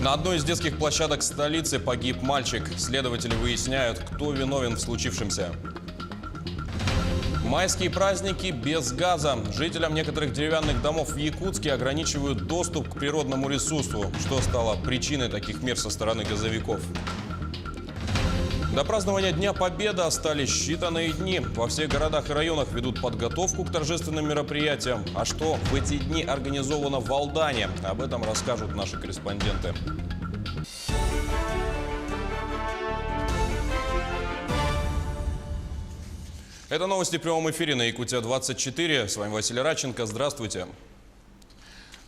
На одной из детских площадок столицы погиб мальчик. Следователи выясняют, кто виновен в случившемся. Майские праздники без газа. Жителям некоторых деревянных домов в Якутске ограничивают доступ к природному ресурсу, что стало причиной таких мер со стороны газовиков. До празднования Дня Победы остались считанные дни. Во всех городах и районах ведут подготовку к торжественным мероприятиям. А что в эти дни организовано в Алдане? Об этом расскажут наши корреспонденты. Это новости в прямом эфире на Якутия-24. С вами Василий Радченко. Здравствуйте.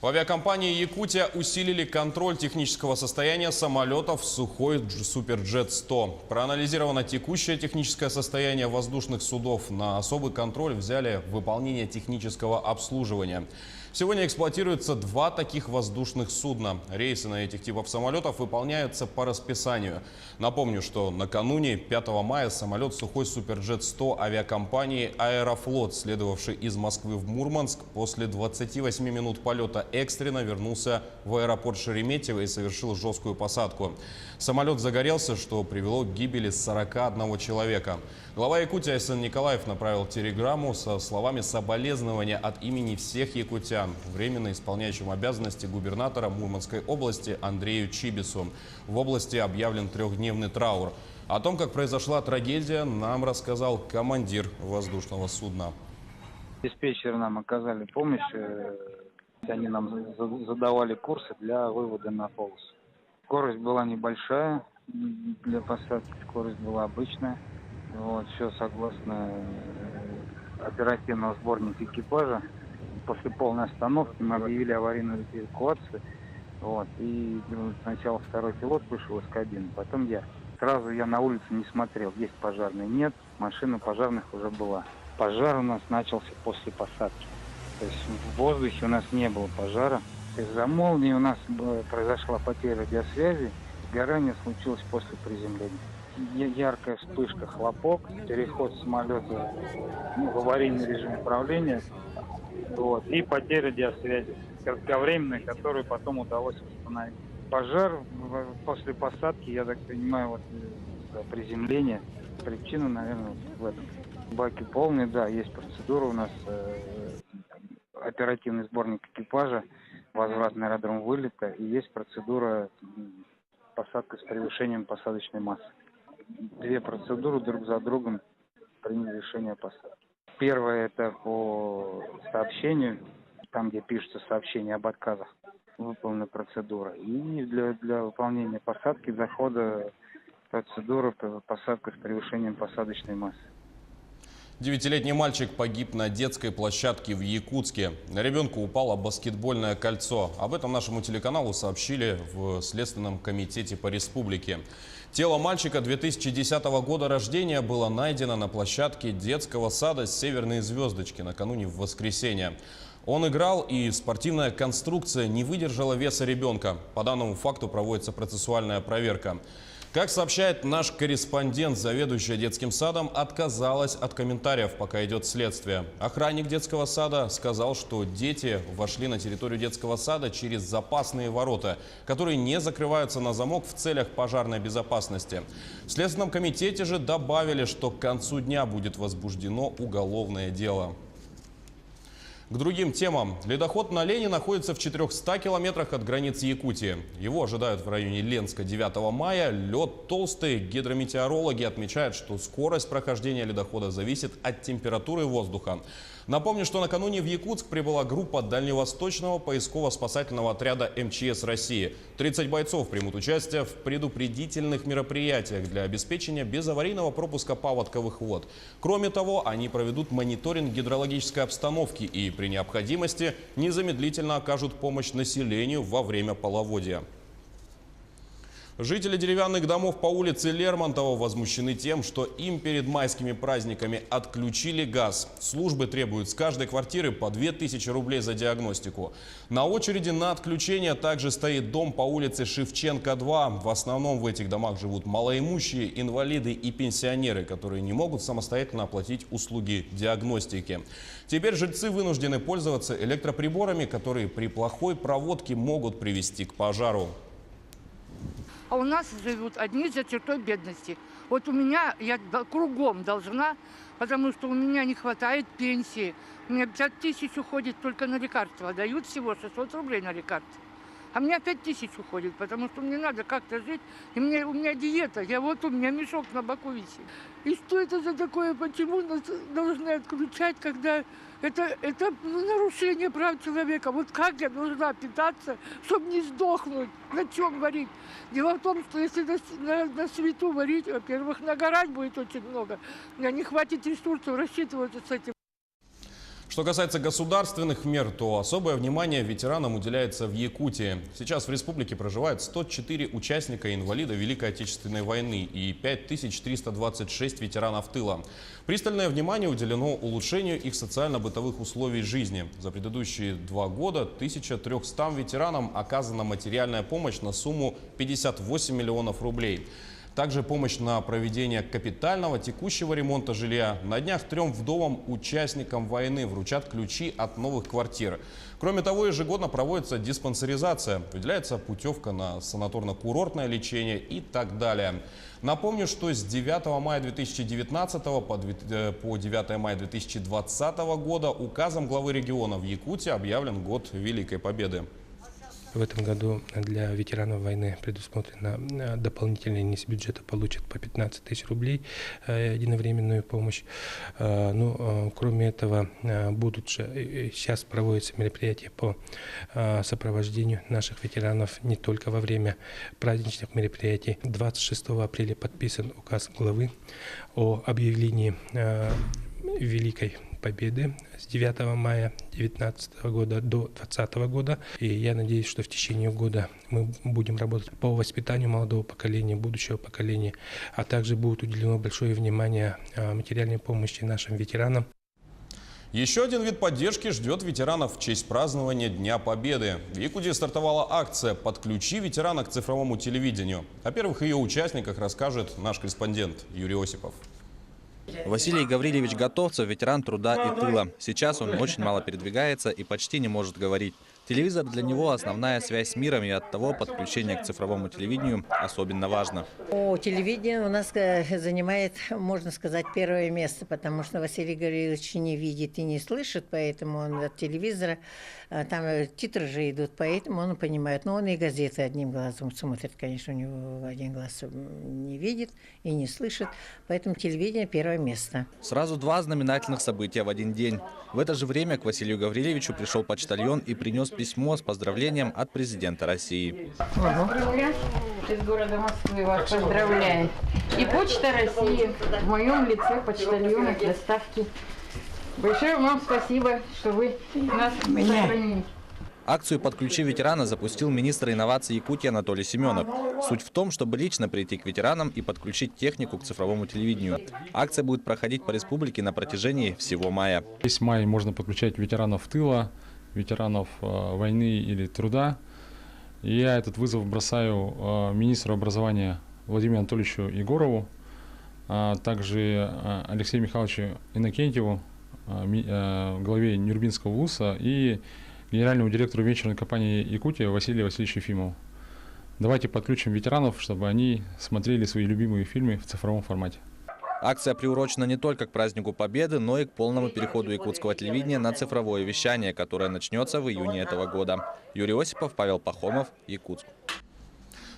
В авиакомпании «Якутия» усилили контроль технического состояния самолетов «Сухой Суперджет-100». Проанализировано текущее техническое состояние воздушных судов. На особый контроль взяли выполнение технического обслуживания. Сегодня эксплуатируются два таких воздушных судна. Рейсы на этих типов самолетов выполняются по расписанию. Напомню, что накануне 5 мая самолет «Сухой Суперджет-100» авиакомпании «Аэрофлот», следовавший из Москвы в Мурманск, после 28 минут полета экстренно вернулся в аэропорт Шереметьево и совершил жесткую посадку. Самолет загорелся, что привело к гибели 41 человека. Глава Якутии Айсен Николаев направил телеграмму со словами соболезнования от имени всех якутян временно исполняющим обязанности губернатора Мурманской области Андрею Чибису. В области объявлен трехдневный траур. О том, как произошла трагедия, нам рассказал командир воздушного судна. Диспетчеры нам оказали помощь. Они нам задавали курсы для вывода на полосу. Скорость была небольшая для посадки, скорость была обычная. Все согласно оперативного сборника экипажа. После полной остановки мы объявили аварийную эвакуацию. И сначала второй пилот вышел из кабины, потом я. Сразу я на улице не смотрел, есть пожарный, нет, машина пожарных уже была. Пожар у нас начался после посадки. То есть в воздухе у нас не было пожара. Из-за молнии у нас произошла потеря радиосвязи. Сгорание случилось после приземления. Яркая вспышка, хлопок, переход самолета в аварийный режим управления. И потеря радиосвязи кратковременная, которую потом удалось восстановить. Пожар после посадки, я так понимаю, приземление. Причина, наверное, в этом. Баки полные, да, есть процедура у нас. Оперативный сборник экипажа, возврат на аэродром вылета, и есть процедура посадка с превышением посадочной массы. Две процедуры друг за другом приняли решение о посадке. Первое — это по сообщению, там, где пишется сообщение об отказах, выполнена процедура. И для выполнения посадки, захода, процедура посадка с превышением посадочной массы. 9-летний мальчик погиб на детской площадке в Якутске. На ребенка упало баскетбольное кольцо. Об этом нашему телеканалу сообщили в Следственном комитете по республике. Тело мальчика 2010 года рождения было найдено на площадке детского сада «Северные звездочки» накануне в воскресенье. Он играл, и спортивная конструкция не выдержала веса ребенка. По данному факту проводится процессуальная проверка. Как сообщает наш корреспондент, заведующая детским садом отказалась от комментариев, пока идет следствие. Охранник детского сада сказал, что дети вошли на территорию детского сада через запасные ворота, которые не закрываются на замок в целях пожарной безопасности. В Следственном комитете же добавили, что к концу дня будет возбуждено уголовное дело. К другим темам. Ледоход на Лени находится в 400 километрах от границы Якутии. Его ожидают в районе Ленска 9 мая. Лед толстый. Гидрометеорологи отмечают, что скорость прохождения ледохода зависит от температуры воздуха. Напомню, что накануне в Якутск прибыла группа Дальневосточного поисково-спасательного отряда МЧС России. 30 бойцов примут участие в предупредительных мероприятиях для обеспечения безаварийного пропуска паводковых вод. Кроме того, они проведут мониторинг гидрологической обстановки и при необходимости незамедлительно окажут помощь населению во время половодья. Жители деревянных домов по улице Лермонтова возмущены тем, что им перед майскими праздниками отключили газ. Службы требуют с каждой квартиры по 2000 рублей за диагностику. На очереди на отключение также стоит дом по улице Шевченко-2. В основном в этих домах живут малоимущие, инвалиды и пенсионеры, которые не могут самостоятельно оплатить услуги диагностики. Теперь жильцы вынуждены пользоваться электроприборами, которые при плохой проводке могут привести к пожару. А у нас живут одни за чертой бедности. Вот у меня, я кругом должна, потому что у меня не хватает пенсии. У меня 50 тысяч уходит только на лекарства. Дают всего 600 рублей на лекарства. А мне 5 тысяч уходит, потому что мне надо как-то жить. И у меня диета. У меня мешок на боку висит. И что это за такое? Почему нас должны отключать, когда это нарушение прав человека? Вот как я должна питаться, чтобы не сдохнуть? На чем варить? Дело в том, что если на свету варить, во-первых, нагорать будет очень много. У меня не хватит ресурсов рассчитываться с этим. Что касается государственных мер, то особое внимание ветеранам уделяется в Якутии. Сейчас в республике проживает 104 участника и инвалида Великой Отечественной войны и 5326 ветеранов тыла. Пристальное внимание уделено улучшению их социально-бытовых условий жизни. За предыдущие 2 года 1300 ветеранам оказана материальная помощь на сумму 58 миллионов рублей. Также помощь на проведение капитального текущего ремонта жилья. На днях 3 вдовам участникам войны вручат ключи от новых квартир. Кроме того, ежегодно проводится диспансеризация, выделяется путевка на санаторно-курортное лечение и так далее. Напомню, что с 9 мая 2019 по 9 мая 2020 года указом главы региона в Якутии объявлен год Великой Победы. В этом году для ветеранов войны предусмотрено дополнительно они с бюджета получат по 15 тысяч рублей единовременную помощь. Кроме этого, сейчас проводятся мероприятия по сопровождению наших ветеранов не только во время праздничных мероприятий. 26 апреля подписан указ главы о объявлении Великой Победы с 9 мая 2019 года до 2020 года. И я надеюсь, что в течение года мы будем работать по воспитанию молодого поколения, будущего поколения, а также будет уделено большое внимание материальной помощи нашим ветеранам. Еще один вид поддержки ждет ветеранов в честь празднования Дня Победы. В Якутии стартовала акция «Подключи ветерана к цифровому телевидению». О первых ее участниках расскажет наш корреспондент Юрий Осипов. Василий Гаврилевич Готовцев – ветеран труда и тыла. Сейчас он очень мало передвигается и почти не может говорить. Телевизор для него – основная связь с миром, и оттого подключение к цифровому телевидению особенно важно. Телевидение у нас занимает, можно сказать, первое место, потому что Василий Гаврилович не видит и не слышит, поэтому он от телевизора, там титры же идут, поэтому он понимает. Но он и газеты одним глазом смотрит, конечно, у него один глаз не видит и не слышит, поэтому телевидение – первое место. Сразу 2 знаменательных события в один день. В это же время к Василию Гаврилевичу пришел почтальон и принес письмо с поздравлением от президента России. Из города Москвы вас поздравляет. И Почта России в моем лице почтальона доставки. Большое вам спасибо, что вы нас сохранили. Акцию «Подключи ветерана» запустил министр инноваций Якутии Анатолий Семенов. Суть в том, чтобы лично прийти к ветеранам и подключить технику к цифровому телевидению. Акция будет проходить по республике на протяжении всего мая. Весь май можно подключать ветеранов тыла, ветеранов войны или труда. И я этот вызов бросаю министру образования Владимиру Анатольевичу Егорову, а также Алексею Михайловичу Иннокентьеву, главе Нюрбинского ВУЗа, и генеральному директору венчурной компании «Якутия» Василию Васильевичу Ефимову. Давайте подключим ветеранов, чтобы они смотрели свои любимые фильмы в цифровом формате. Акция приурочена не только к празднику Победы, но и к полному переходу якутского телевидения на цифровое вещание, которое начнется в июне этого года. Юрий Осипов, Павел Пахомов, Якутск.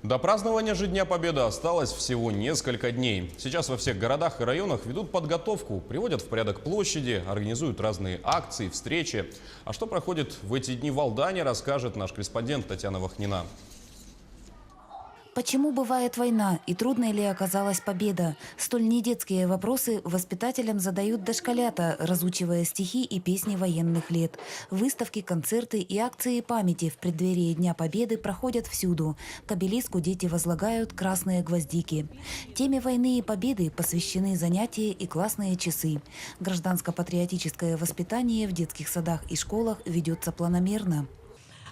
До празднования же Дня Победы осталось всего несколько дней. Сейчас во всех городах и районах ведут подготовку, приводят в порядок площади, организуют разные акции, встречи. А что проходит в эти дни в Алдане, расскажет наш корреспондент Татьяна Вахнина. Почему бывает война и трудной ли оказалась победа? Столь недетские вопросы воспитателям задают дошколята, разучивая стихи и песни военных лет. Выставки, концерты и акции памяти в преддверии Дня Победы проходят всюду. К обелиску дети возлагают красные гвоздики. Теме войны и победы посвящены занятия и классные часы. Гражданско-патриотическое воспитание в детских садах и школах ведется планомерно.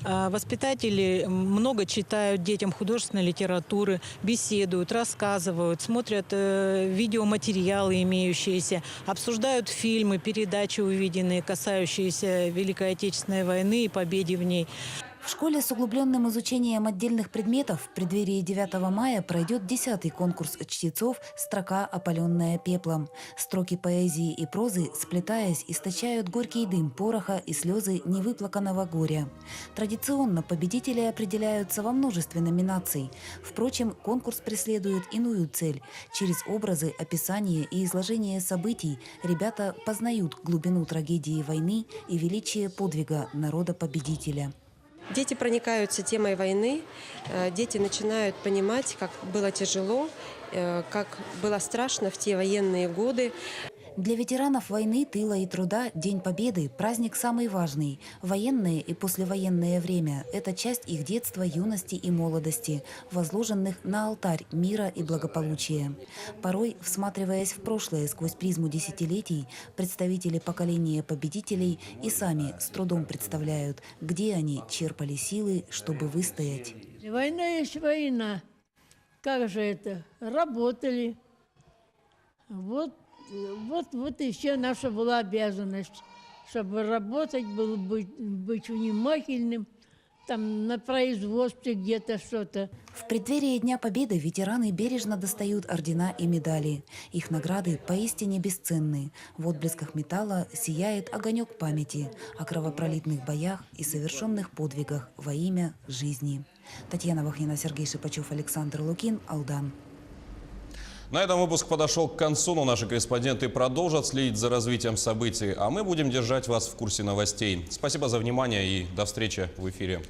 Воспитатели много читают детям художественной литературы, беседуют, рассказывают, смотрят видеоматериалы имеющиеся, обсуждают фильмы, передачи увиденные, касающиеся Великой Отечественной войны и победы в ней. В школе с углубленным изучением отдельных предметов в преддверии 9 мая пройдет 10-й конкурс чтецов «Строка, опаленная пеплом». Строки поэзии и прозы, сплетаясь, источают горький дым пороха и слезы невыплаканного горя. Традиционно победители определяются во множестве номинаций. Впрочем, конкурс преследует иную цель. Через образы, описание и изложение событий ребята познают глубину трагедии войны и величие подвига народа-победителя. Дети проникаются темой войны, дети начинают понимать, как было тяжело, как было страшно в те военные годы. Для ветеранов войны, тыла и труда День Победы – праздник самый важный. Военное и послевоенное время – это часть их детства, юности и молодости, возложенных на алтарь мира и благополучия. Порой, всматриваясь в прошлое сквозь призму десятилетий, представители поколения победителей и сами с трудом представляют, где они черпали силы, чтобы выстоять. Война есть война. Как же это? Работали. Вот и все наша была обязанность, чтобы работать, быть внимательным, там на производстве где-то что-то. В преддверии Дня Победы ветераны бережно достают ордена и медали. Их награды поистине бесценны. В отблесках металла сияет огонек памяти о кровопролитных боях и совершенных подвигах во имя жизни. Татьяна Вахнина, Сергей Шипачев, Александр Лукин, Алдан. На этом выпуск подошел к концу, но наши корреспонденты продолжат следить за развитием событий, а мы будем держать вас в курсе новостей. Спасибо за внимание и до встречи в эфире.